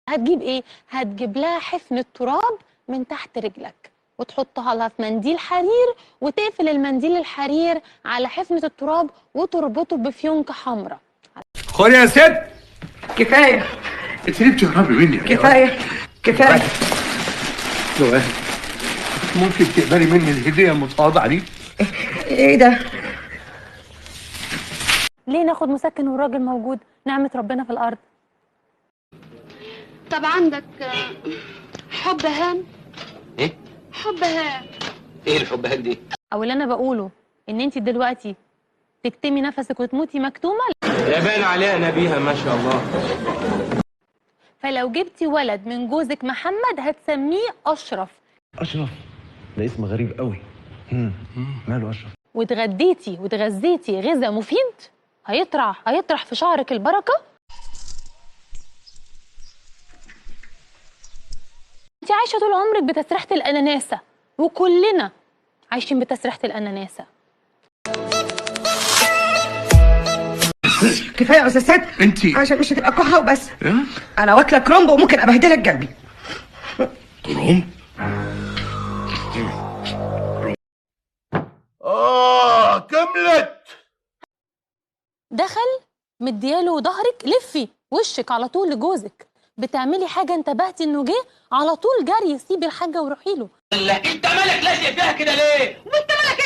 هتجيب ايه؟ هتجيب لها حفنة تراب من تحت رجلك وتحطها لها في منديل حرير وتقفل المنديل الحرير على حفنة التراب وتربطه بفيونكة حمراء. خد يا ست. كفايه. انت ليه بتهربي مني؟ كفايه كفايه. لو ممكن تقبلي مني الهديه المتواضعه دي؟ ايه ده؟ ليه ناخد مسكن والراجل موجود؟ نعمة ربنا في الأرض. طب عندك حب هان؟ ايه؟ حب هان. ايه الحب هان دي؟ أو اللي أنا بقوله إن أنت دلوقتي تكتمي نفسك وتموتي مكتومة. يا باين عليها نبيها ما شاء الله. فلو جبتي ولد من جوزك محمد هتسميه أشرف. أشرف؟ ده اسم غريب قوي. ماله أشرف؟ وتغذيتي غذاء مفيد هيطرح في شعرك البركة. انت عايشة طول عمرك بتسريحة الأناناسة وكلنا عايشين بتسريحة الأناناسة. كفايه يا استاذ سيد. انت عشان مش هتبقى كحه وبس. انا واكله كرومب وممكن ابهدلك قلبي. كرومب؟ كملت. دخل مدياله ظهرك، لفي وشك على طول لجوزك. بتعملي حاجة انتبهتي انه جه على طول جري، سيبي الحاجة وروحي له. انت مالك لازق فيها كده ليه؟ وانت مالك